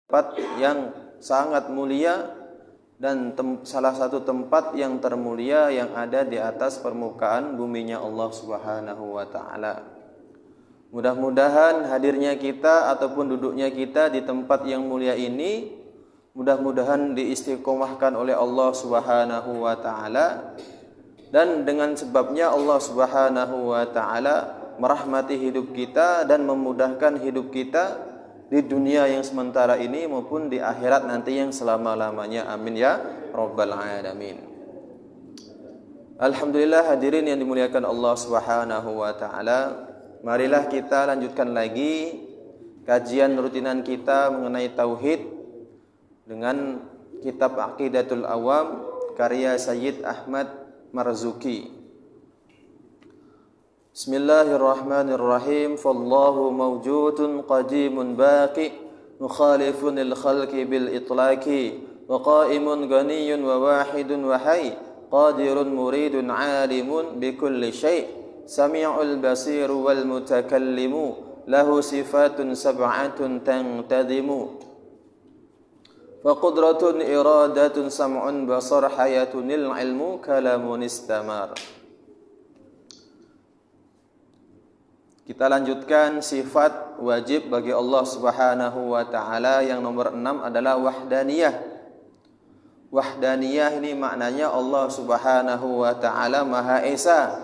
tempat yang sangat mulia dan salah satu tempat yang termulia yang ada di atas permukaan buminya Allah Subhanahu wa taala. Mudah-mudahan hadirnya kita ataupun duduknya kita di tempat yang mulia ini mudah-mudahan diistiqomahkan oleh Allah Subhanahu wa taala, dan dengan sebabnya Allah Subhanahu wa taala merahmati hidup kita dan memudahkan hidup kita di dunia yang sementara ini maupun di akhirat nanti yang selama-lamanya. Amin ya rabbal alamin. Alhamdulillah, hadirin yang dimuliakan Allah Subhanahu wa taala, marilah kita lanjutkan lagi kajian rutinan kita mengenai tauhid dengan kitab Aqidatul Awam karya Sayyid Ahmad Marzuki. Bismillahirrahmanirrahim. Fallahu mawjudun qadimun baqi mukhalifun lil khalqi bil itlaqi wa qa'imun ghaniyun wa wahidun wa hayy qadirun muridun alimun bi kulli syai' sami'ul basiru wal mutakallimu lahu sifatun sab'atun tantadimu fa qudratun iradatun sam'un basar hayatunil ilmu kalamun istamar. Kita lanjutkan sifat wajib bagi Allah Subhanahu wa taala. Yang nomor 6 adalah wahdaniyah. Wahdaniyah ini maknanya Allah Subhanahu wa taala Maha Esa.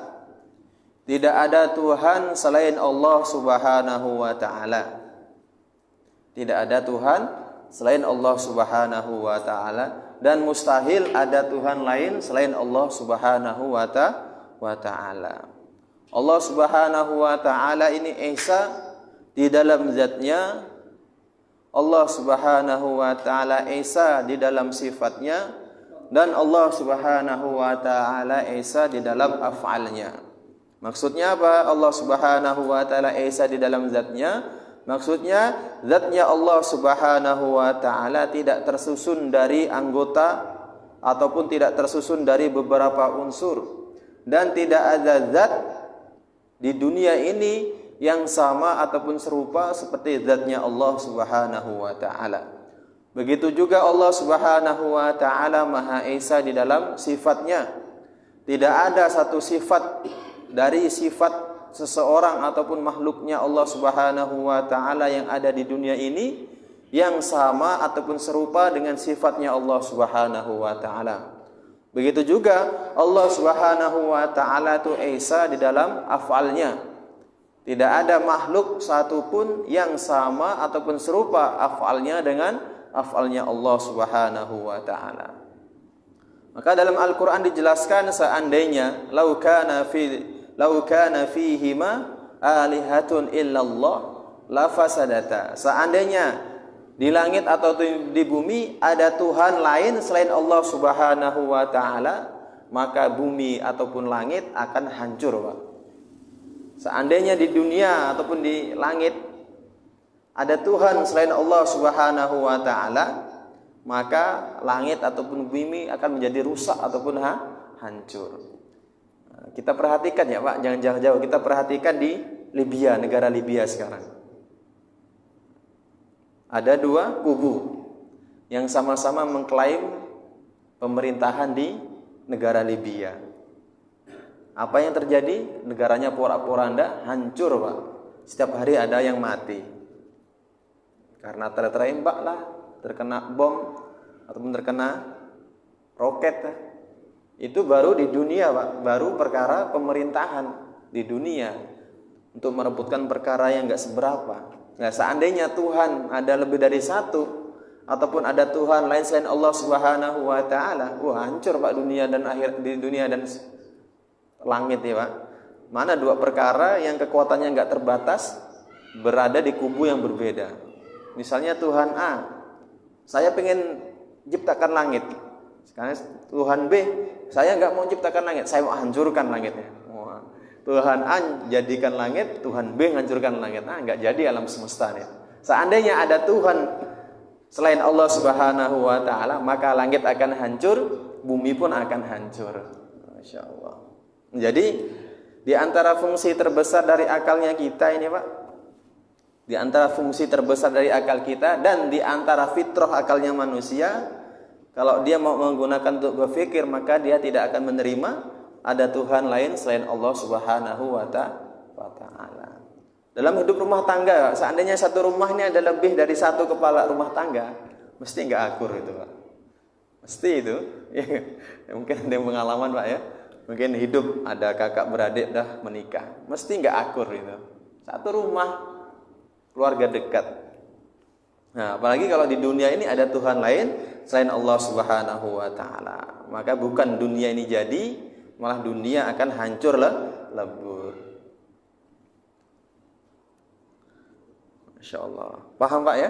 Tidak ada Tuhan selain Allah Subhanahu wa taala. Tidak ada Tuhan selain Allah Subhanahu wa taala, dan mustahil ada Tuhan lain selain Allah Subhanahu wa taala. Allah Subhanahu wa taala ini Esa di dalam zatnya, Allah Subhanahu wa taala Esa di dalam sifatnya, dan Allah Subhanahu wa taala Esa di dalam af'alnya. Maksudnya apa? Allah Subhanahu wa taala Esa di dalam zatnya, maksudnya zatnya Allah Subhanahu wa taala tidak tersusun dari anggota ataupun tidak tersusun dari beberapa unsur, dan tidak ada zat di dunia ini yang sama ataupun serupa seperti zatnya Allah Subhanahu wa taala. Begitu juga Allah Subhanahu wa taala Maha Esa di dalam sifatnya. Tidak ada satu sifat dari sifat seseorang ataupun makhluknya Allah Subhanahu wa taala yang ada di dunia ini yang sama ataupun serupa dengan sifatnya Allah Subhanahu wa taala. Begitu juga Allah Subhanahu wa taala itu Esa di dalam af'alnya. Tidak ada makhluk satupun yang sama ataupun serupa af'alnya dengan af'alnya Allah Subhanahu wa taala. Maka dalam Al-Qur'an dijelaskan seandainya lau kana fihima alihatun illallah la fasadata. Seandainya di langit atau di bumi ada Tuhan lain selain Allah Subhanahu wa taala, maka bumi ataupun langit akan hancur, Pak. Seandainya di dunia ataupun di langit ada Tuhan selain Allah Subhanahu wa taala, maka langit ataupun bumi akan menjadi rusak ataupun hancur. Kita perhatikan ya, Pak, jangan jauh-jauh. Kita perhatikan di Libya, negara Libya sekarang. Ada dua kubu yang sama-sama mengklaim pemerintahan di negara Libya. Apa yang terjadi? Negaranya porak-poranda, hancur, Pak. Setiap hari ada yang mati karena tertembak lah, terkena bom ataupun terkena roket. Itu baru di dunia, Pak. Baru perkara pemerintahan di dunia untuk merebutkan perkara yang enggak seberapa. Nah, seandainya Tuhan ada lebih dari satu ataupun ada Tuhan lain selain Allah Subhanahu wa taala, hancur, Pak, dunia dan akhir di dunia dan langit ya, Pak. Mana dua perkara yang kekuatannya enggak terbatas berada di kubu yang berbeda. Misalnya Tuhan A, saya pengen ciptakan langit. Sekarang Tuhan B, saya enggak mau ciptakan langit, saya mau hancurkan langitnya. Tuhan A jadikan langit, Tuhan B hancurkan langit. Enggak jadi alam semesta nih. Seandainya ada Tuhan selain Allah Subhanahu wa taala, maka langit akan hancur, bumi pun akan hancur. Masya Allah. Jadi di antara fungsi terbesar dari akalnya kita ini, Pak, Di antara fungsi terbesar dari akal kita dan di antara fitrah akalnya manusia, kalau dia mau menggunakan untuk berpikir, maka dia tidak akan menerima ada Tuhan lain selain Allah Subhanahu wa ta'ala. Dalam hidup rumah tangga, seandainya satu rumah ini ada lebih dari satu kepala rumah tangga, mesti nggak akur itu, Pak. Mesti itu. Ya, mungkin ada yang pengalaman, Pak, ya. Mungkin hidup ada kakak beradik dah menikah, mesti nggak akur itu. Satu rumah, keluarga dekat. Nah, apalagi kalau di dunia ini ada Tuhan lain selain Allah Subhanahu wa ta'ala. Maka bukan dunia ini jadi, malah dunia akan hancur lebur. Masya Allah. Paham, Pak, ya?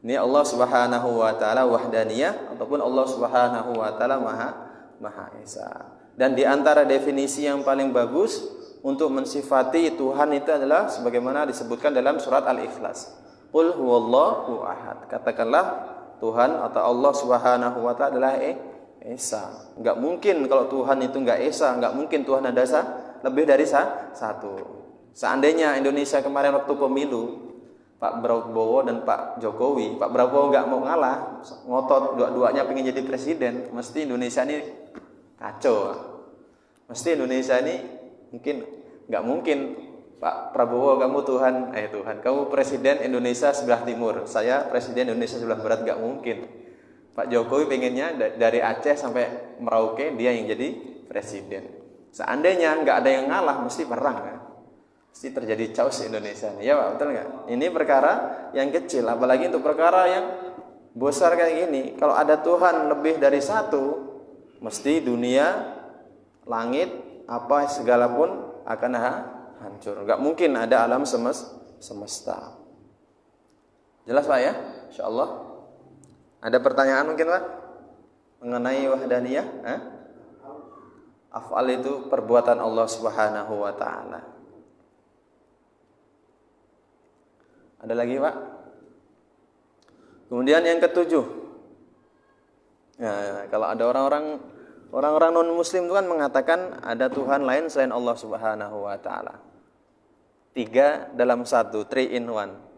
Ini Allah Subhanahu wa ta'ala wahdaniyah ataupun Allah Subhanahu wa ta'ala Maha Esa. Dan di antara definisi yang paling bagus untuk mensifati Tuhan itu adalah sebagaimana disebutkan dalam surat Al-Ikhlas. Qul huwallahu ahad. Katakanlah Tuhan atau Allah Subhanahu wa ta'ala adalah Esa. Enggak mungkin kalau Tuhan itu enggak Esa, enggak mungkin Tuhan ada lebih dari satu. Seandainya Indonesia kemarin waktu pemilu, Pak Prabowo dan Pak Jokowi, Pak Prabowo enggak mau ngalah, ngotot dua-duanya pengen jadi presiden, mesti Indonesia ini kacau. Mesti Indonesia ini nggak mungkin Pak Prabowo kamu Tuhan, kamu presiden Indonesia sebelah timur, saya presiden Indonesia sebelah barat, nggak mungkin. Pak Jokowi pengennya dari Aceh sampai Merauke dia yang jadi presiden. Seandainya nggak ada yang ngalah, mesti perang kan? Mesti terjadi chaos Indonesia ini, ya Pak, betul nggak? Ini perkara yang kecil, apalagi untuk perkara yang besar kayak gini. Kalau ada Tuhan lebih dari satu, mesti dunia, langit, apa segala pun akan hancur. Enggak mungkin ada alam semesta. Jelas, Pak, ya? Insyaallah. Ada pertanyaan mungkin, Pak? Mengenai wahdaniyah? Af'al itu perbuatan Allah Subhanahu wa ta'ala. Ada lagi, Pak? Kemudian yang ketujuh. Nah, kalau ada orang-orang non-muslim itu kan mengatakan ada Tuhan lain selain Allah Subhanahu wa ta'ala. 3 dalam 1, 3 in 1.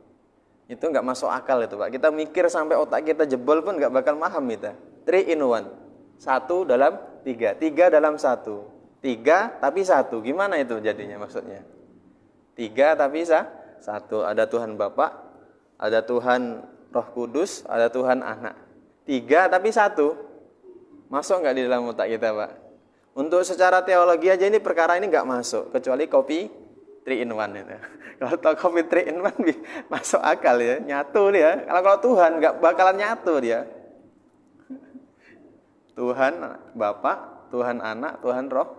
Itu enggak masuk akal itu, Pak. Kita mikir sampai otak kita jebol pun enggak bakal paham kita. 3 in 1. 1 dalam 3. 3 dalam 1. 3 tapi 1. Gimana itu jadinya maksudnya? 3 tapi 1. Ada Tuhan Bapa, ada Tuhan Roh Kudus, ada Tuhan Anak. 3 tapi 1. Masuk nggak di dalam otak kita, Pak? Untuk secara teologi aja ini perkara ini nggak masuk, kecuali kopi 3 in 1 itu. Kalau kopi 3 in 1 masuk akal ya, nyatu dia. Kalau Tuhan nggak bakalan nyatu dia. Tuhan Bapa, Tuhan Anak, Tuhan Roh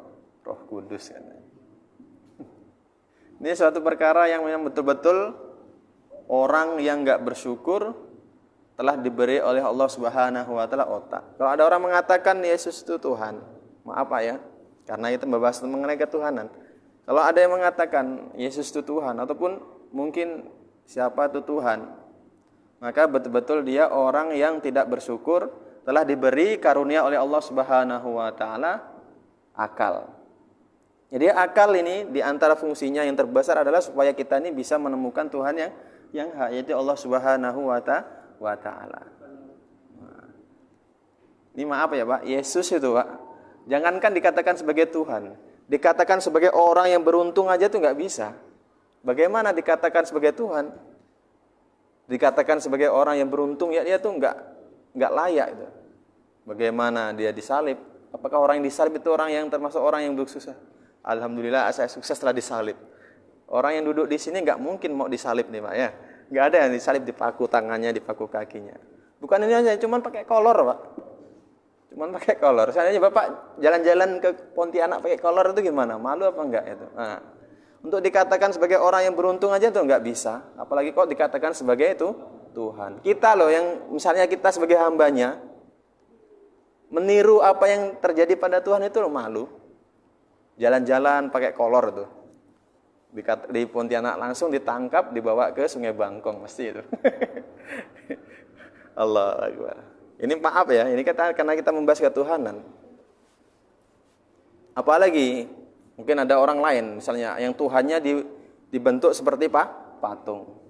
Kudus kan. Ini suatu perkara yang betul-betul orang yang nggak bersyukur telah diberi oleh Allah Subhanahu wa ta'ala otak. Kalau ada orang mengatakan Yesus itu Tuhan, maaf, Pak, ya, karena itu membahas mengenai ketuhanan. Kalau ada yang mengatakan Yesus itu Tuhan ataupun mungkin siapa itu Tuhan, maka betul-betul dia orang yang tidak bersyukur telah diberi karunia oleh Allah Subhanahu wa ta'ala akal. Jadi akal ini di antara fungsinya yang terbesar adalah supaya kita ini bisa menemukan Tuhan yang hak, yaitu Allah Subhanahu wa ta'ala. Ini maaf ya, Pak, Yesus itu, Pak, jangankan dikatakan sebagai Tuhan, dikatakan sebagai orang yang beruntung aja tuh nggak bisa. Bagaimana dikatakan sebagai Tuhan? Dikatakan sebagai orang yang beruntung, ya dia tuh nggak layak itu. Bagaimana dia disalib? Apakah orang yang disalib itu orang yang termasuk orang yang bersusah? Alhamdulillah saya sukses setelah disalib. Orang yang duduk di sini nggak mungkin mau disalib nih, Pak, ya. Nggak ada yang disalib, dipaku tangannya, dipaku kakinya. Bukan ini aja, cuman pakai kolor, Pak. Cuman pakai kolor. Seandainya Bapak jalan-jalan ke Pontianak pakai kolor itu gimana? Malu apa enggak itu? Nah, untuk dikatakan sebagai orang yang beruntung aja tuh nggak bisa. Apalagi kok dikatakan sebagai itu Tuhan. Kita loh yang misalnya kita sebagai hambanya meniru apa yang terjadi pada Tuhan itu loh malu. Jalan-jalan pakai kolor tuh. Di Pontianak langsung ditangkap, dibawa ke Sungai Bangkong mesti itu. Allah Akbar. Ini maaf ya, ini karena kita membahas ketuhanan. Apalagi mungkin ada orang lain misalnya yang Tuhannya dibentuk seperti patung.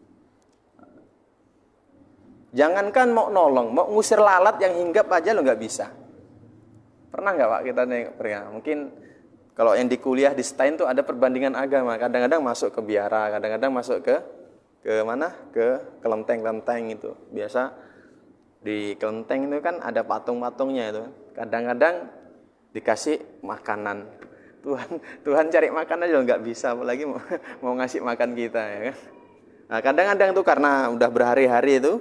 Jangankan mau nolong, mau ngusir lalat yang hinggap aja lo nggak bisa. Pernah nggak Pak kita pernah? Mungkin kalau yang di kuliah di STAIN tuh ada perbandingan agama. Kadang-kadang masuk ke biara, kadang-kadang masuk ke mana? Ke kelenteng-kelenteng itu. Biasa di kelenteng itu kan ada patung-patungnya itu. Kadang-kadang dikasih makanan. Tuhan cari makan aja nggak bisa, apalagi mau ngasih makan kita ya kan. Nah, kadang-kadang tuh karena udah berhari-hari itu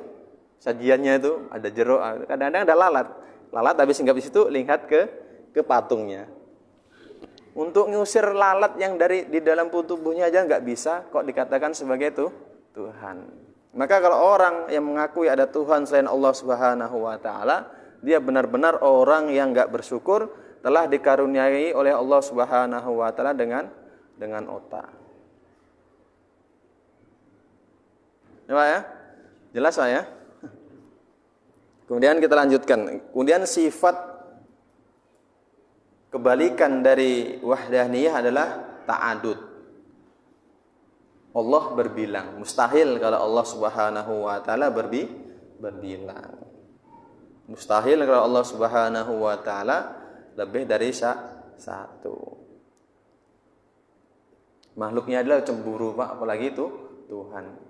sajiannya itu ada jeruk, kadang-kadang ada lalat habis singgah di situ lihat ke patungnya. Untuk ngusir lalat yang di dalam tubuhnya aja nggak bisa, kok dikatakan sebagai Tuhan. Maka kalau orang yang mengakui ada Tuhan selain Allah Subhanahu wa taala, dia benar-benar orang yang nggak bersyukur, telah dikaruniai oleh Allah Subhanahu wa taala dengan otak. Ya, jelas Pak ya? Kemudian kita lanjutkan. Kemudian sifat kebalikan dari wahdaniyah adalah ta'adud. Allah berbilang. Mustahil kalau Allah Subhanahu wa taala berbilang. Mustahil kalau Allah Subhanahu wa taala lebih dari satu. Makhluknya adalah cemburu Pak, apalagi itu Tuhan.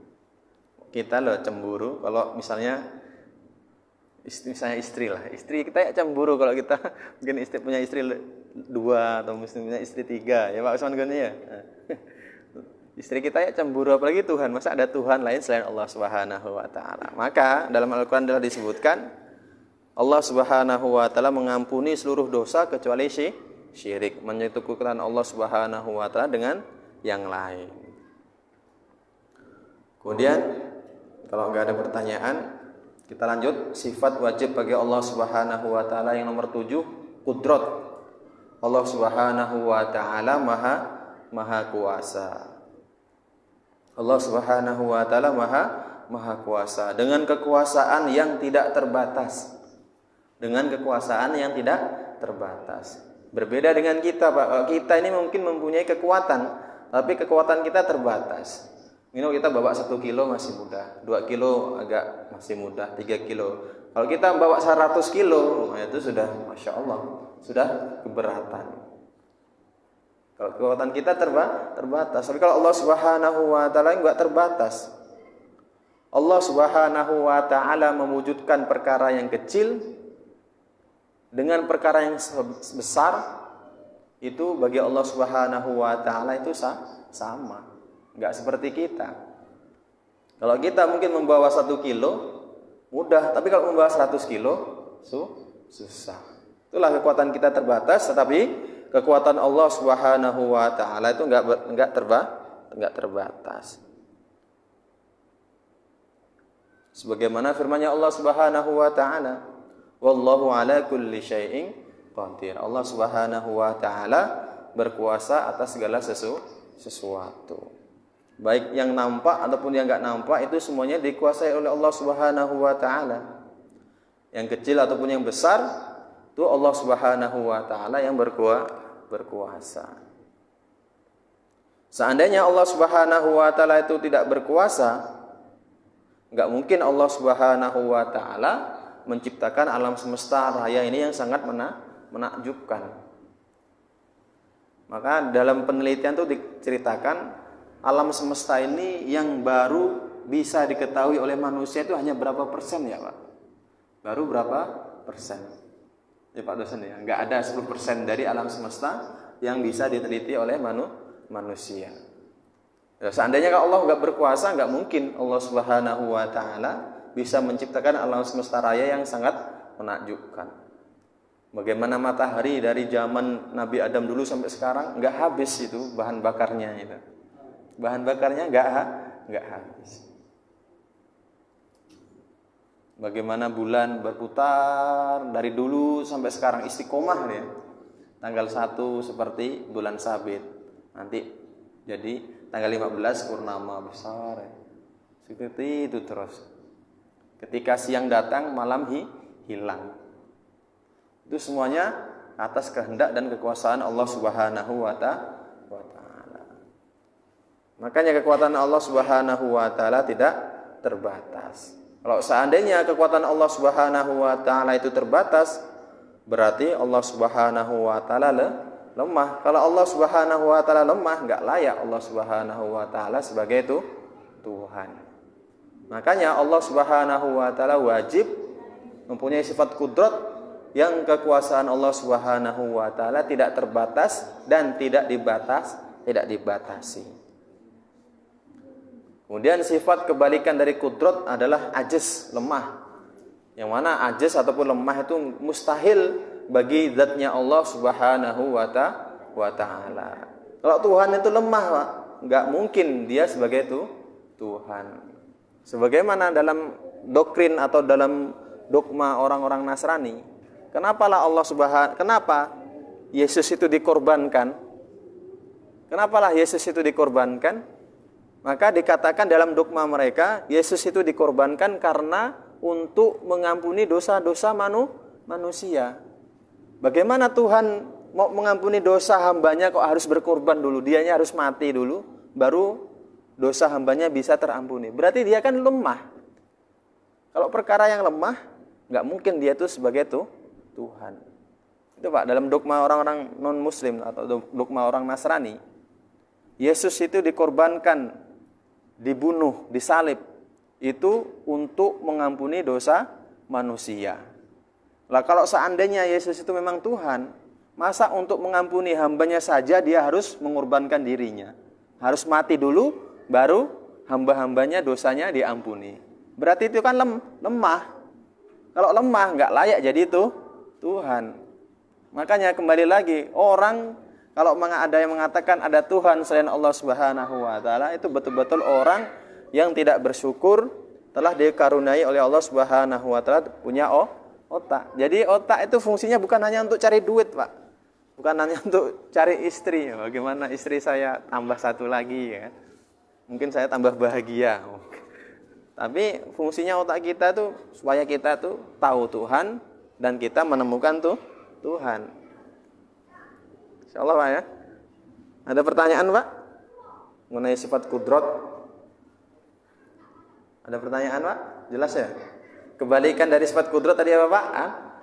Kita loh cemburu kalau misalnya istri lah. Istri kita ya cemburu kalau kita mungkin punya istri 2 atau mungkin punya istri 3 ya Pak Usman Goni ya. Istri kita ya cemburu, apalagi Tuhan. Masa ada Tuhan lain selain Allah Subhanahu wa taala. Maka dalam Al-Qur'an telah disebutkan Allah Subhanahu wa taala mengampuni seluruh dosa kecuali syirik, menyekutukan Allah Subhanahu wa taala dengan yang lain. Kemudian kalau enggak ada pertanyaan, kita lanjut. Sifat wajib bagi Allah Subhanahu wa taala yang nomor 7, qudrat. Allah Subhanahu wa taala maha kuasa. Allah Subhanahu wa taala maha kuasa dengan kekuasaan yang tidak terbatas. Dengan kekuasaan yang tidak terbatas. Berbeda dengan kita, Pak. Kita ini mungkin mempunyai kekuatan, tapi kekuatan kita terbatas. Kita bawa 1 kilo masih mudah, 2 kilo agak masih mudah, 3 kilo. Kalau kita bawa 100 kilo, itu sudah Masya Allah, sudah keberatan. Kalau kekuatan kita terbatas. Tapi kalau Allah Subhanahu wa taala enggak terbatas. Allah Subhanahu wa taala mewujudkan perkara yang kecil dengan perkara yang besar, itu bagi Allah Subhanahu wa taala itu sama. Enggak seperti kita. Kalau kita mungkin membawa 1 kilo mudah, tapi kalau membawa 100 kilo susah. Itulah kekuatan kita terbatas, tetapi kekuatan Allah Subhanahu wa taala itu enggak terbatas. Sebagaimana firman-Nya Allah Subhanahu wa taala, wallahu ala kulli syai'in qadir. Allah Subhanahu wa taala berkuasa atas segala sesuatu. Baik yang nampak ataupun yang enggak nampak, itu semuanya dikuasai oleh Allah Subhanahu wa taala. Yang kecil ataupun yang besar, itu Allah Subhanahu wa taala yang berkuasa. Seandainya Allah Subhanahu wa taala itu tidak berkuasa, enggak mungkin Allah Subhanahu wa taala menciptakan alam semesta raya ini yang sangat menakjubkan. Maka dalam penelitian itu diceritakan alam semesta ini yang baru bisa diketahui oleh manusia itu hanya berapa persen ya Pak? Baru berapa persen? Ya Pak dosen ya, enggak ada 10% dari alam semesta yang bisa diteliti oleh manusia. Ya, seandainya kalau Allah enggak berkuasa, enggak mungkin Allah Subhanahu wa taala bisa menciptakan alam semesta raya yang sangat menakjubkan. Bagaimana matahari dari zaman Nabi Adam dulu sampai sekarang enggak habis itu bahan bakarnya itu. Bahan bakarnya enggak habis. Bagaimana bulan berputar dari dulu sampai sekarang istiqomah ya. Tanggal 1 seperti bulan sabit. Nanti jadi tanggal 15 purnama besar ya. Seperti itu terus. Ketika siang datang, malam hilang. Itu semuanya atas kehendak dan kekuasaan Allah Subhanahu wa taala. Makanya kekuatan Allah Subhanahu wa taala tidak terbatas. Kalau seandainya kekuatan Allah Subhanahu wa taala itu terbatas, berarti Allah Subhanahu wa taala lemah. Kalau Allah Subhanahu wa taala lemah, enggak layak Allah Subhanahu wa taala sebagai itu Tuhan. Makanya Allah Subhanahu wa taala wajib mempunyai sifat kudrat yang kekuasaan Allah Subhanahu wa taala tidak terbatas dan tidak dibatasi. Kemudian sifat kebalikan dari kudrat adalah ajiz, lemah. Yang mana ajiz ataupun lemah itu mustahil bagi zatnya Allah Subhanahu wa taala. Kalau Tuhan itu lemah, Pak, enggak mungkin dia sebagai itu Tuhan. Sebagaimana dalam doktrin atau dalam dogma orang-orang Nasrani, kenapa Yesus itu dikorbankan? Kenapalah Yesus itu dikorbankan? Maka dikatakan dalam dogma mereka, Yesus itu dikorbankan karena untuk mengampuni dosa-dosa manusia. Bagaimana Tuhan mau mengampuni dosa hambanya kok harus berkorban dulu? Dianya harus mati dulu, baru dosa hambanya bisa terampuni. Berarti dia kan lemah. Kalau perkara yang lemah, nggak mungkin dia itu sebagai Tuhan. Itu Pak, dalam dogma orang-orang non-muslim atau dogma orang Nasrani, Yesus itu dikorbankan, dibunuh, disalib, itu untuk mengampuni dosa manusia. Lah kalau seandainya Yesus itu memang Tuhan, masa untuk mengampuni hambanya saja dia harus mengorbankan dirinya? Harus mati dulu, baru hamba-hambanya dosanya diampuni. Berarti itu kan lemah. Kalau lemah, nggak layak jadi itu Tuhan. Makanya kembali lagi, orang kalau ada yang mengatakan ada Tuhan selain Allah Subhanahu wa taala, itu betul-betul orang yang tidak bersyukur telah dikaruniai oleh Allah Subhanahu wa taala punya otak. Jadi otak itu fungsinya bukan hanya untuk cari duit, Pak. Bukan hanya untuk cari istri. Bagaimana istri saya tambah satu lagi ya. Mungkin saya tambah bahagia. Tapi fungsinya otak kita tuh supaya kita tuh tahu Tuhan dan kita menemukan Tuhan. Insyaallah Pak ya. Ada pertanyaan Pak? Mengenai sifat kudrat? Ada pertanyaan Pak? Jelas ya? Kebalikan dari sifat kudrat tadi apa Pak?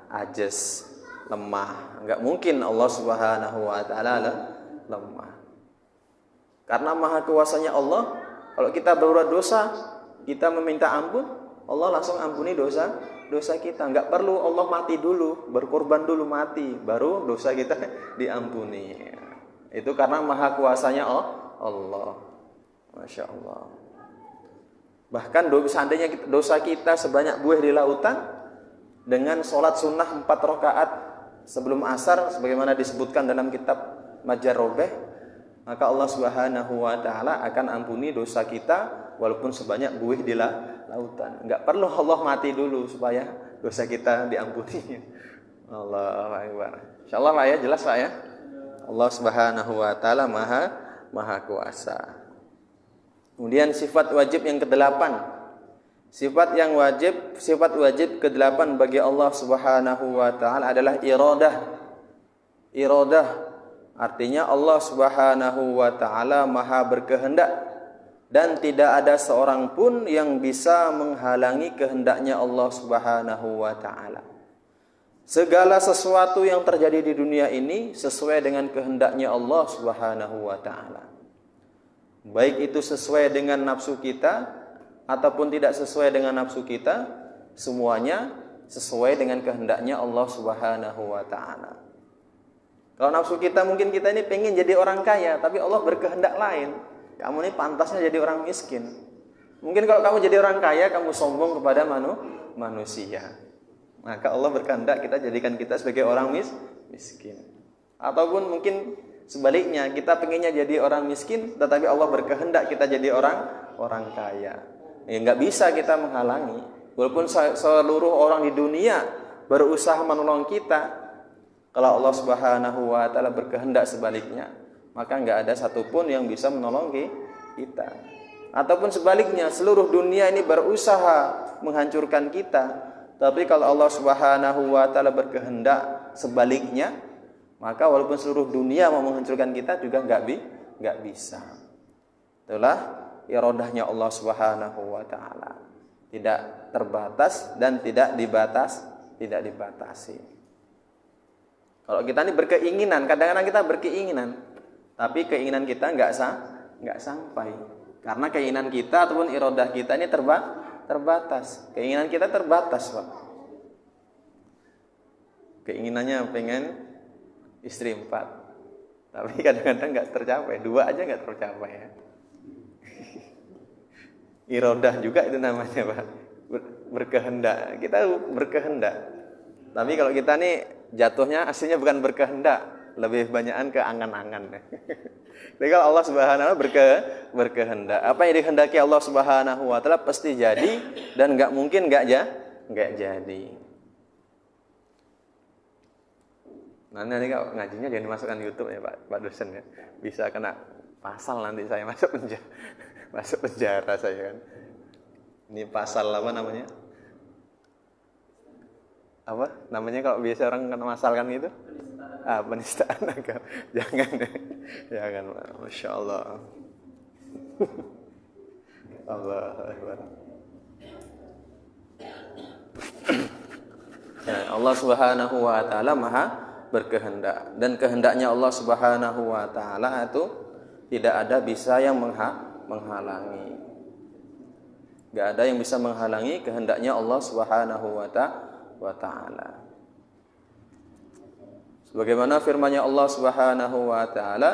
Ajiz, lemah. Enggak mungkin Allah Subhanahu wa taala lemah. Karena maha kuasanya Allah, kalau kita berbuat dosa, kita meminta ampun, Allah langsung ampuni dosa kita. Enggak perlu Allah mati dulu, berkorban dulu mati, baru dosa kita diampuni. Itu karena maha kuasanya Allah. Masya Allah. Bahkan seandainya dosa kita sebanyak buih di lautan, dengan sholat sunnah 4 rakaat sebelum asar, sebagaimana disebutkan dalam kitab Majarrobeh, maka Allah Subhanahu wa taala akan ampuni dosa kita walaupun sebanyak buih di lautan. Enggak perlu Allah mati dulu supaya dosa kita diampuni. Allahu akbar. Insyaallah Pak ya, jelas Pak ya. Allah Subhanahu wa taala maha kuasa. Kemudian sifat wajib yang ke-8. Sifat wajib ke-8 bagi Allah Subhanahu wa taala adalah iradah. Iradah artinya Allah Subhanahu wa taala maha berkehendak dan tidak ada seorang pun yang bisa menghalangi kehendaknya Allah Subhanahu wa taala. Segala sesuatu yang terjadi di dunia ini sesuai dengan kehendaknya Allah Subhanahu wa taala. Baik itu sesuai dengan nafsu kita ataupun tidak sesuai dengan nafsu kita, semuanya sesuai dengan kehendaknya Allah Subhanahu wa taala. Kalau nafsu kita, mungkin kita ini pengen jadi orang kaya, tapi Allah berkehendak lain. Kamu ini pantasnya jadi orang miskin. Mungkin kalau kamu jadi orang kaya, kamu sombong kepada manusia. Maka Allah berkehendak jadikan kita sebagai orang miskin. Ataupun mungkin sebaliknya, kita pengennya jadi orang miskin, tetapi Allah berkehendak kita jadi orang kaya. Ya nggak bisa kita menghalangi. Walaupun seluruh orang di dunia berusaha menolong kita, kalau Allah Subhanahu wa taala berkehendak sebaliknya, maka nggak ada satupun yang bisa menolong kita. Ataupun sebaliknya, seluruh dunia ini berusaha menghancurkan kita, tapi kalau Allah Subhanahu wa taala berkehendak sebaliknya, maka walaupun seluruh dunia mau menghancurkan kita juga nggak bisa. Itulah iradahnya Allah Subhanahu wa taala. tidak terbatas dan tidak dibatasi. Kalau kita ini berkeinginan, kadang-kadang kita berkeinginan, tapi keinginan kita nggak sampai, karena keinginan kita ataupun iradah kita ini terbatas. Keinginan kita terbatas, Pak. Keinginannya pengen istri 4, tapi kadang-kadang nggak tercapai, 2 aja nggak tercapai ya. Iradah juga itu namanya, Pak. Berkehendak. Kita berkehendak. Tapi kalau kita nih jatuhnya aslinya bukan berkehendak, lebih banyakan ke angan-angan. Jadi kalau Allah Subhanahu wa taala berkehendak, apa yang dikehendaki Allah Subhanahu wa taala pasti jadi dan nggak mungkin nggak jadi. Nanti kalau ngajinya jangan dimasukkan YouTube ya Pak dosen ya. Bisa kena pasal nanti saya masuk penjara saya kan. Ini pasal apa namanya? Apa namanya kalau biasa orang kena masalkan gitu? Penistaan agama. Jangan, Masya Allah. Allah Akbar. Allah Subhanahu wa taala Maha berkehendak, dan kehendaknya Allah Subhanahu wa taala itu tidak ada bisa yang menghalangi. Enggak ada yang bisa menghalangi kehendaknya Allah Subhanahu wa taala. Sebagaimana firman-Nya Allah Subhanahu wa taala,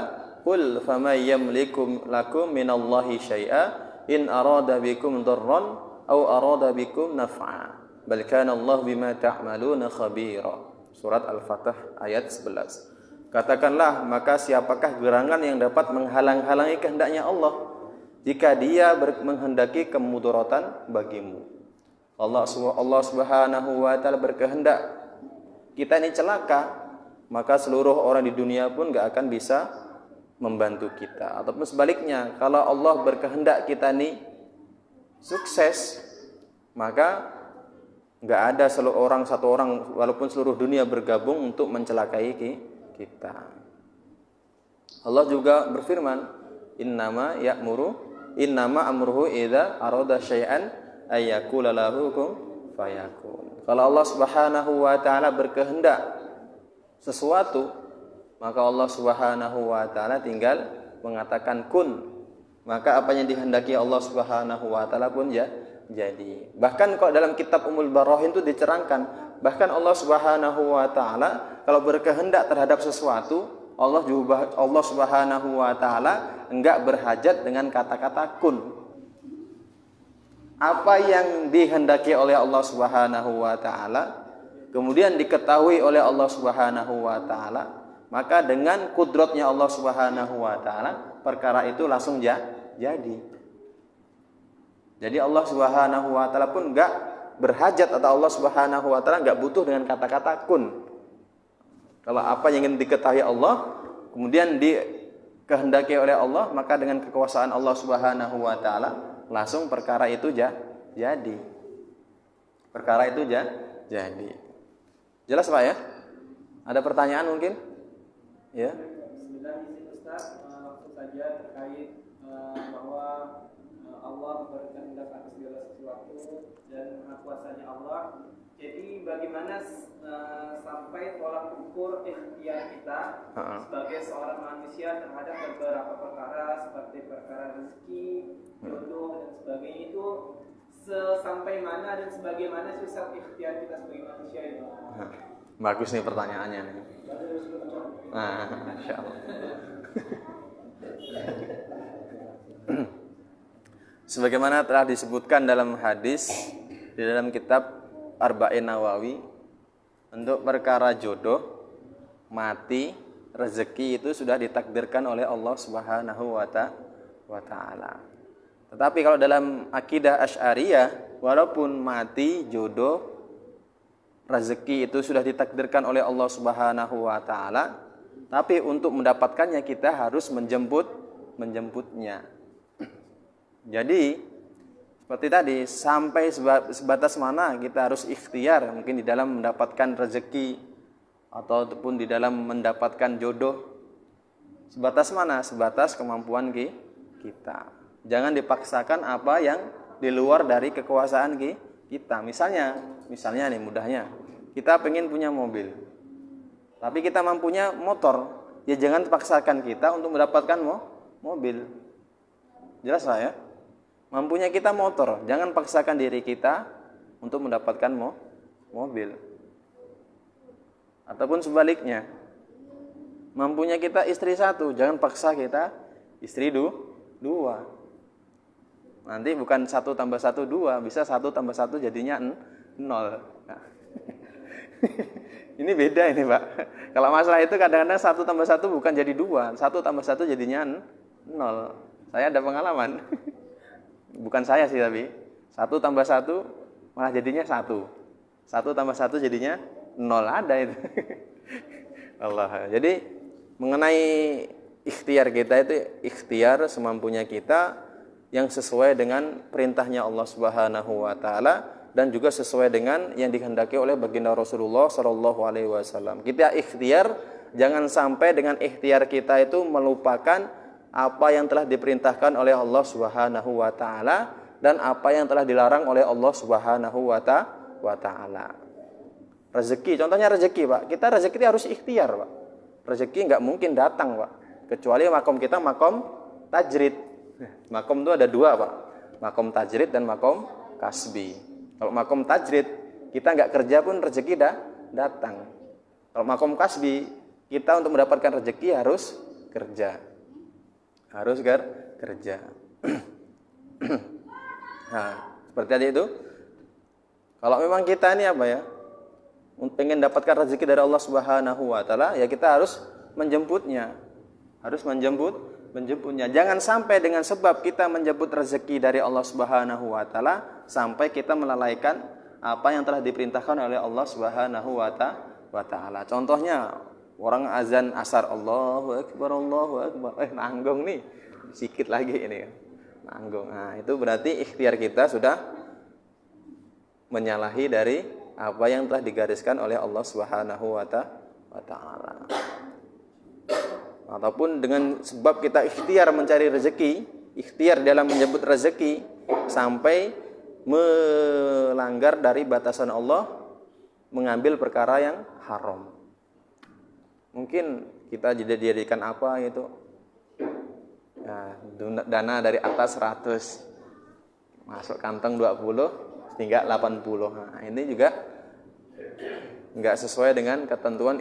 "Qul faman yamliku lakum minallahi syai'a in arada bikum dharran aw arada bikum naf'a bal kana Allah bima ta'maluna khabira." Surat Al-Fatah ayat 11. Katakanlah, maka siapakah gerangan yang dapat menghalang-halangi kehendaknya Allah jika dia menghendaki kemudaratan bagimu? Allah Subhanahu wa taala berkehendak kita ini celaka, maka seluruh orang di dunia pun gak akan bisa membantu kita. Ataupun sebaliknya, kalau Allah berkehendak kita ini sukses, maka gak ada satu orang walaupun seluruh dunia bergabung untuk mencelakai kita. Allah juga berfirman, innama amruhu idza arada syai'an ayyakula lahu kun fayakun. Kalau Allah Subhanahu wa taala berkehendak sesuatu, maka Allah Subhanahu wa taala tinggal mengatakan kun, maka apa yang dihendaki Allah Subhanahu wa taala pun jadi. Bahkan kalau dalam kitab Ummul Barahin itu dicerangkan, bahkan Allah Subhanahu wa taala kalau berkehendak terhadap sesuatu, Allah Subhanahu wa taala enggak berhajat dengan kata-kata kun. Apa yang dihendaki oleh Allah Subhanahu wa taala kemudian diketahui oleh Allah Subhanahu wa taala, maka dengan kudratnya Allah Subhanahu wa taala perkara itu langsung jadi. Jadi Allah Subhanahu wa taala pun enggak berhajat, atau Allah Subhanahu wa taala enggak butuh dengan kata-kata kun. Kalau apa yang ingin diketahui Allah kemudian dikehendaki oleh Allah, maka dengan kekuasaan Allah Subhanahu wa taala langsung perkara itu jadi. Perkara itu jadi. Jelas Pak ya? Ada pertanyaan mungkin? Ya. Bismillah, Ustaz, langsung saja terkait bahwa Allah berkehendak atas segala sesuatu dan maha kuasanya Allah. Jadi bagaimana sampai tolak ukur ikhtiar kita sebagai seorang manusia terhadap beberapa perkara seperti perkara rezeki, jodoh dan sebagainya, itu sampai mana dan sebagaimana susah ikhtiar kita sebagai manusia itu? Bagus nih pertanyaannya nih. Masya Allah. Sebagaimana telah disebutkan dalam hadis di dalam kitab Arba'in Nawawi, untuk perkara jodoh, mati, rezeki itu sudah ditakdirkan oleh Allah Subhanahu wa taala. Tetapi kalau dalam akidah Asy'ariyah, walaupun mati, jodoh, rezeki itu sudah ditakdirkan oleh Allah Subhanahu wa taala, tapi untuk mendapatkannya kita harus menjemputnya. Jadi seperti tadi, sampai sebatas mana kita harus ikhtiar mungkin di dalam mendapatkan rezeki ataupun di dalam mendapatkan jodoh. Sebatas mana? Sebatas kemampuan kita. Jangan dipaksakan apa yang di luar dari kekuasaan kita. Misalnya nih mudahnya, kita pengen punya mobil, tapi kita mampunya motor, ya jangan paksakan kita untuk mendapatkan mobil. Jelas lah ya? Mampunya kita motor, jangan paksakan diri kita untuk mendapatkan mobil. Ataupun sebaliknya, mampunya kita istri satu, jangan paksa kita istri dua. Nanti bukan 1 tambah 1 2, bisa 1 tambah 1 jadinya 0. Nah. Ini beda ini Pak. Kalau masalah itu kadang-kadang 1 tambah 1 bukan jadi 2, 1 tambah 1 jadinya 0. Saya ada pengalaman. Bukan saya sih tapi 1 tambah 1 malah jadinya 1. 1 tambah 1 jadinya 0, ada itu. Allah. Jadi mengenai ikhtiar kita itu ikhtiar semampunya kita yang sesuai dengan perintahnya Allah Subhanahu wa taala dan juga sesuai dengan yang dikehendaki oleh baginda Rasulullah sallallahu alaihi wasallam. Kita ikhtiar, jangan sampai dengan ikhtiar kita itu melupakan apa yang telah diperintahkan oleh Allah Subhanahu wa taala dan apa yang telah dilarang oleh Allah Subhanahu wa taala. Rezeki, contohnya rezeki, Pak. Kita rezeki harus ikhtiar, Pak. Rezeki enggak mungkin datang, Pak. Kecuali makom kita makom tajrid. Makom itu ada 2, Pak. Makom tajrid dan makom kasbi. Kalau makom tajrid, kita enggak kerja pun rezeki datang. Kalau makom kasbi, kita untuk mendapatkan rezeki harus kerja. Harus kerja. Nah, seperti tadi itu. Kalau memang kita ini apa ya? Pengen dapatkan rezeki dari Allah Subhanahu wa taala, ya kita harus menjemputnya. Harus menjemputnya. Jangan sampai dengan sebab kita menjemput rezeki dari Allah Subhanahu wa taala sampai kita melalaikan apa yang telah diperintahkan oleh Allah Subhanahu wa taala. Contohnya orang azan asar, Allahu akbar, Allahu akbar. Nanggung nih. Sikit lagi ini. Nanggung. Nah, itu berarti ikhtiar kita sudah menyalahi dari apa yang telah digariskan oleh Allah Subhanahu wa taala. Ataupun dengan sebab kita ikhtiar mencari rezeki, ikhtiar dalam menyebut rezeki sampai melanggar dari batasan Allah, mengambil perkara yang haram. Mungkin kita dijadikan apa gitu, ya, dana dari atas 100 masuk kantong 20 tinggal 80. Nah, ini juga enggak sesuai dengan ketentuan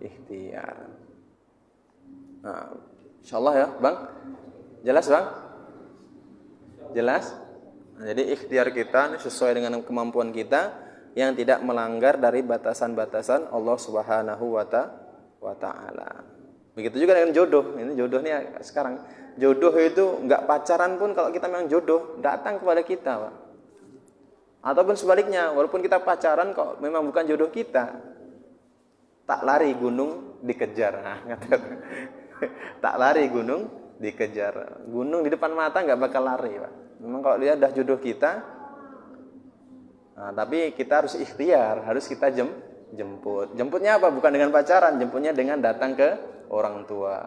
ikhtiar. Nah, insyaallah ya, Bang. Jelas, Bang? Jelas? Nah, jadi ikhtiar kita ini sesuai dengan kemampuan kita yang tidak melanggar dari batasan-batasan Allah Subhanahu wa taala. Begitu juga dengan jodoh. Ini jodoh nih sekarang. Jodoh itu enggak pacaran pun kalau kita memang jodoh datang kepada kita, Pak. Ataupun sebaliknya, walaupun kita pacaran kok memang bukan jodoh kita, tak lari gunung dikejar. Nah, tak lari gunung dikejar. Gunung di depan mata nggak bakal lari, Pak. Memang kalau dia udah jodoh kita, nah, tapi kita harus ikhtiar, harus kita jemput. Jemputnya apa? Bukan dengan pacaran, jemputnya dengan datang ke orang tua.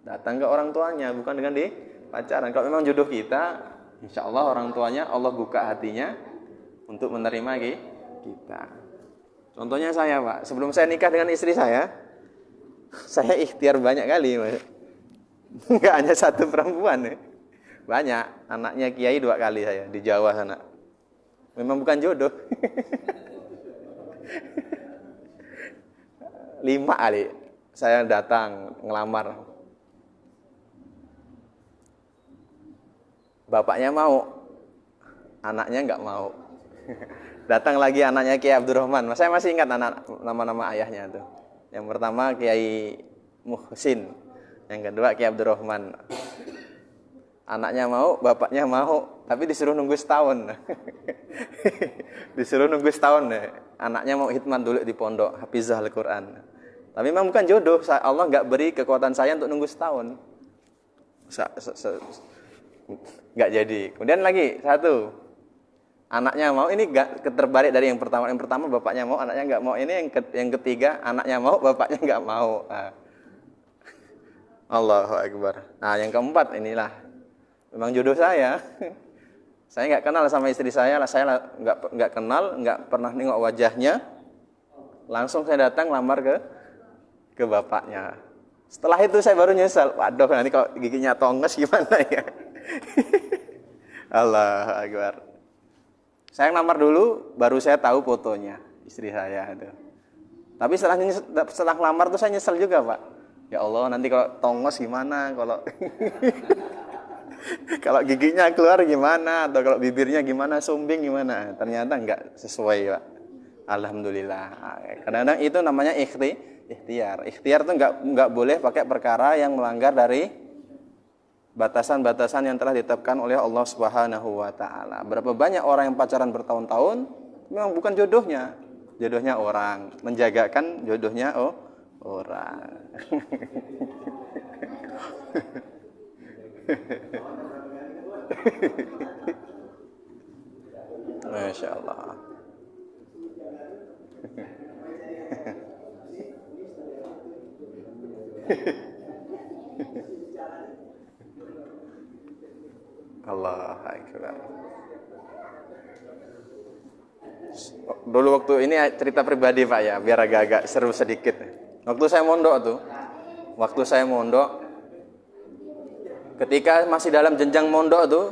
Datang ke orang tuanya, bukan dengan di pacaran. Kalau memang jodoh kita, insya Allah orang tuanya Allah buka hatinya untuk menerima kita. Contohnya saya, Pak, sebelum saya nikah dengan istri saya ikhtiar banyak kali, Pak. Enggak hanya satu perempuan, ya. Banyak, anaknya kiai 2 kali saya di Jawa sana. Memang bukan jodoh. 5 kali saya datang ngelamar. Bapaknya mau, anaknya enggak mau. Datang lagi anaknya Kiai Abdurrahman. Saya masih ingat nama-nama ayahnya tuh. Yang pertama Kiai Muhsin, yang kedua Kiai Abdurrahman. Anaknya mau, bapaknya mau, tapi disuruh nunggu setahun. Disuruh nunggu setahun. Anaknya mau khidmat dulu di pondok, hafizah Al-Quran. Tapi memang bukan jodoh. Allah enggak beri kekuatan saya untuk nunggu setahun. Enggak jadi. Kemudian lagi satu, anaknya mau, ini enggak terbalik dari yang pertama. Yang pertama bapaknya mau, anaknya enggak mau. Ini yang ketiga, anaknya mau, bapaknya enggak mau. Nah. Allahu Akbar. Nah, yang keempat inilah memang jodoh saya. Saya nggak kenal sama istri saya nggak kenal, nggak pernah nengok wajahnya. Langsung saya datang lamar ke bapaknya. Setelah itu saya baru nyesal. Waduh, nanti kalau giginya tonges gimana ya? Allah Akbar. Saya lamar dulu, baru saya tahu fotonya istri saya itu. Tapi setelah lamar tuh saya nyesel juga, Pak. Ya Allah, nanti kalau tongos gimana? Kalau giginya keluar gimana? Atau kalau bibirnya gimana? Sumbing gimana? Ternyata enggak sesuai, Pak. Alhamdulillah. Kadang-kadang itu namanya ikhtiar. Ikhtiar itu enggak boleh pakai perkara yang melanggar dari batasan-batasan yang telah ditetapkan oleh Allah Subhanahu wa taala. Berapa banyak orang yang pacaran bertahun-tahun memang bukan jodohnya. Jodohnya orang, menjagakan jodohnya orang. Masya Allah. Allah Akbar. Dulu waktu ini cerita pribadi Pak ya, biar agak-agak seru sedikit. Waktu saya mondok, ketika masih dalam jenjang mondok tuh,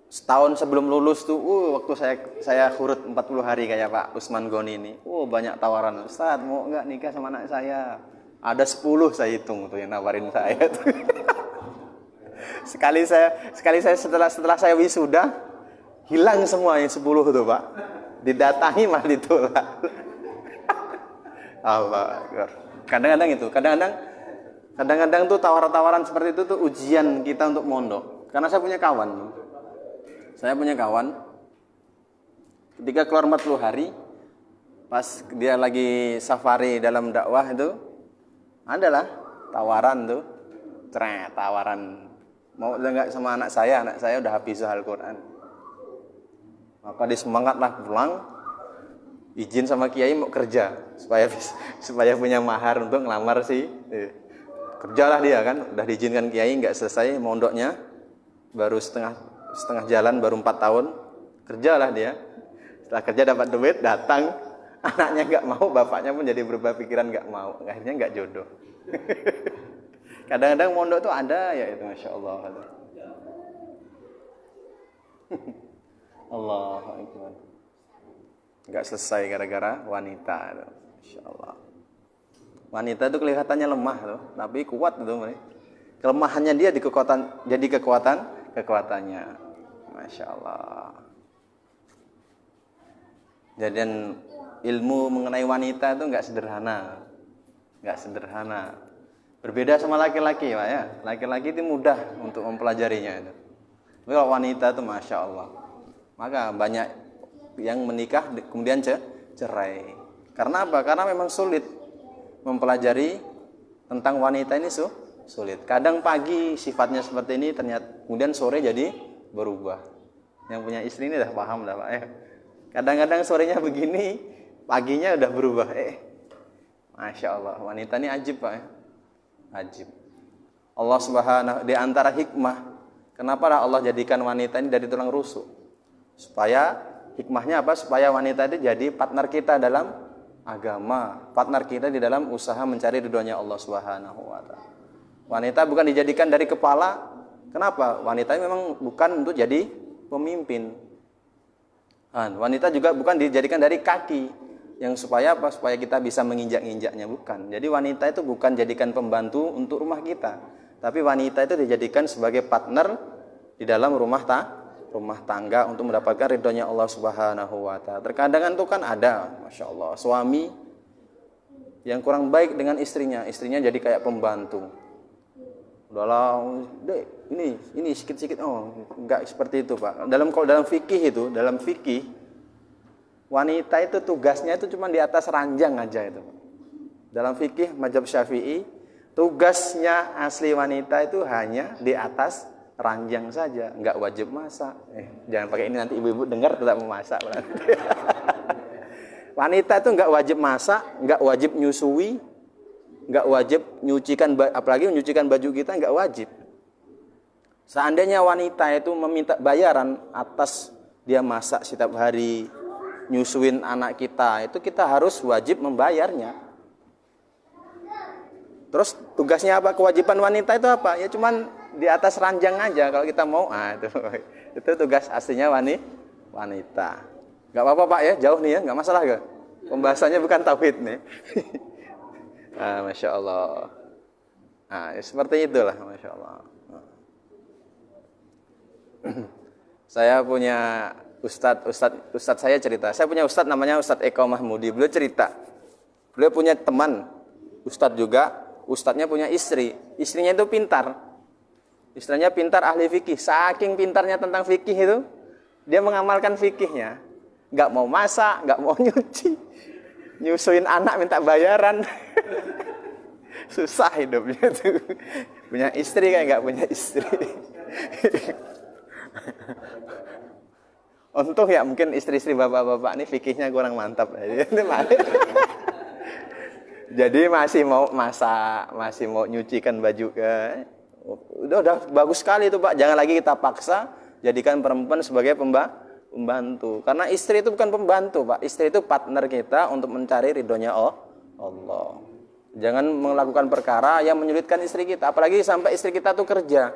setahun sebelum lulus tuh, waktu saya khurut 40 hari kayak Pak Usman Goni ini, banyak tawaran. Ustaz, mau nggak nikah sama anak saya? Ada 10 saya hitung tuh yang nawarin saya tuh. Sekali saya setelah saya wisuda, hilang semua yang 10 tuh Pak. Didatangi malah ditolak. Allah Akbar. Kadang-kadang tuh tawaran-tawaran seperti itu tuh ujian kita untuk mondok. Karena saya punya kawan. Ketika keluar 40 hari, pas dia lagi safari dalam dakwah itu, adalah tawaran tuh. Tawaran. Mau enggak sama anak saya udah hafiz Al-Quran. Maka dia semangatlah pulang, izin sama kiai mau kerja supaya punya mahar untuk ngelamar sih. Kerjalah dia kan, udah diizinkan kiai, nggak selesai mondoknya, baru setengah jalan, baru 4 tahun, kerjalah dia. Setelah kerja dapat duit, datang, anaknya nggak mau, bapaknya pun jadi berubah pikiran nggak mau, akhirnya nggak jodoh. Kadang-kadang mondok tuh ada ya itu, Masya Allah. Allah Akbar. Nggak selesai gara-gara wanita, Masya Allah. Wanita itu kelihatannya lemah loh, tapi kuat itu. Kelemahannya dia jadi kekuatannya. Masya Allah. Jadi ilmu mengenai wanita itu nggak sederhana. Berbeda sama laki-laki, Pak ya. Laki-laki itu mudah untuk mempelajarinya itu. Tapi kalau wanita itu Masya Allah. Maka banyak yang menikah kemudian cerai. Karena apa? Karena memang sulit mempelajari tentang wanita ini sulit. Kadang pagi sifatnya seperti ini, ternyata kemudian sore jadi berubah. Yang punya istri ini udah paham dah Pak ya. Kadang-kadang sorenya begini, paginya udah berubah. Masya Allah, wanita ini ajib Pak ya. Ajib. Allah Subhanahu di antara hikmah, kenapa Allah jadikan wanita ini dari tulang rusuk? Supaya hikmahnya apa? Supaya wanita itu jadi partner kita dalam agama, partner kita di dalam usaha mencari ridhonya Allah Subhanahu wa taala. Wanita bukan dijadikan dari kepala. Kenapa? Wanita memang bukan untuk jadi pemimpin. Wanita juga bukan dijadikan dari kaki. Yang supaya apa? Supaya kita bisa menginjak-injaknya, bukan. Jadi wanita itu bukan jadikan pembantu untuk rumah kita, tapi wanita itu dijadikan sebagai partner di dalam rumah tangga untuk mendapatkan ridhonya Allah Subhanahu wa taala. Terkadang itu kan ada, Masya Allah, suami yang kurang baik dengan istrinya jadi kayak pembantu. Udahlah, Dek, ini sikit-sikit. Enggak seperti itu, Pak. Dalam fikih wanita itu tugasnya itu cuma di atas ranjang aja itu. Dalam fikih mazhab Syafi'i, tugasnya asli wanita itu hanya di atas ranjang saja, enggak wajib masak. Jangan pakai ini, nanti ibu-ibu dengar tetap memasak. Wanita itu enggak wajib masak, enggak wajib nyusui, enggak wajib nyucikan, apalagi menyucikan baju kita enggak wajib. Seandainya wanita itu meminta bayaran atas dia masak setiap hari, nyusuin anak kita, itu kita harus wajib membayarnya. Terus tugasnya apa? Kewajiban wanita itu apa? Ya cuman di atas ranjang aja kalau kita mau. Itu tugas aslinya wanita. Gak apa-apa Pak ya, jauh nih ya, gak masalah gak? Pembahasannya bukan tauhid nih. Masya Allah. Ya seperti itulah, Masya Allah. Saya punya Ustadz saya cerita. Saya punya Ustadz namanya Ustadz Eko Mahmudi. Beliau cerita. Beliau punya teman Ustadz juga. Ustadznya punya istri. Istrinya itu pintar. Istrinya pintar ahli fikih. Saking pintarnya tentang fikih itu, dia mengamalkan fikihnya. Gak mau masak, gak mau nyuci. Nyusuin anak minta bayaran. Susah hidupnya tuh. Punya istri kayak gak punya istri. Untung ya mungkin istri-istri bapak-bapak ini fikihnya kurang mantap. Jadi masih mau masak, masih mau nyucikan baju ke. Udah bagus sekali itu Pak. Jangan lagi kita paksa jadikan perempuan sebagai pembantu. Karena istri itu bukan pembantu Pak. Istri itu partner kita untuk mencari ridhonya Allah. Jangan melakukan perkara yang menyulitkan istri kita. Apalagi sampai istri kita tuh kerja.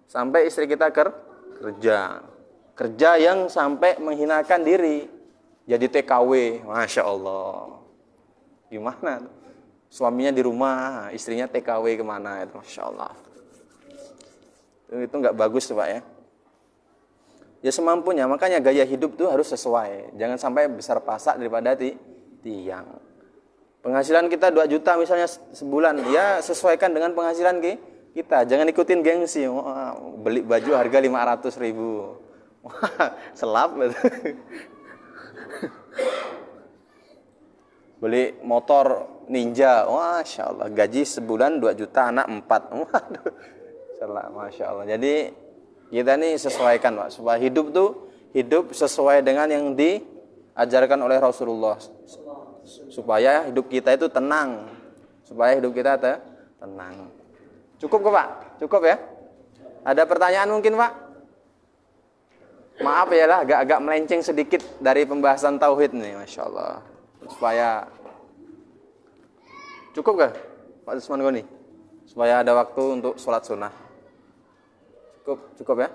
Sampai istri kita kerja. Kerja yang sampai menghinakan diri. Jadi TKW. Masya Allah. Gimana? Suaminya di rumah, istrinya TKW kemana itu, Masya Allah. Itu nggak bagus tuh Pak ya. Ya semampunya, makanya gaya hidup tuh harus sesuai. Jangan sampai besar pasak daripada tiang. Penghasilan kita 2 juta misalnya sebulan, ya sesuaikan dengan penghasilan kita. Jangan ikutin gengsi. Wah, beli baju harga 500.000. Wah, selap. Beli motor Ninja, Masya Allah, gaji sebulan 2 juta, anak 4. Waduh, Masya Allah. Jadi kita nih sesuaikan Pak, supaya hidup tuh hidup sesuai dengan yang diajarkan oleh Rasulullah. Supaya hidup kita itu tenang. Supaya hidup kita tenang. Cukup kok Pak? Cukup ya? Ada pertanyaan mungkin Pak? Maaf ya lah, agak melenceng sedikit dari pembahasan tauhid nih, Masya Allah. Supaya cukup gak Pak Usman Goni? Supaya ada waktu untuk sholat sunnah. Cukup ya?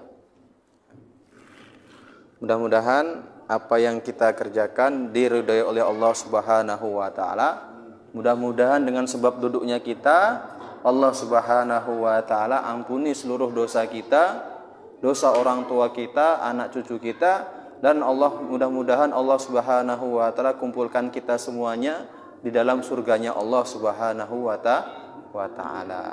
Mudah-mudahan apa yang kita kerjakan diridhai oleh Allah Subhanahu wa taala. Mudah-mudahan dengan sebab duduknya kita, Allah Subhanahu wa taala ampuni seluruh dosa kita, dosa orang tua kita, anak cucu kita, dan mudah-mudahan Allah Subhanahu wa taala kumpulkan kita semuanya di dalam surganya Allah Subhanahu wa taala.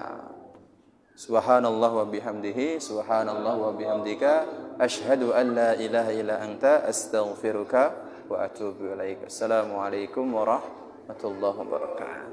Subhanallah wa bihamdihi, subhanallah wa bihamdika, asyhadu an la ilaha illa anta, astaghfiruka wa atubu ilaik. Assalamualaikum warahmatullahi wabarakatuh.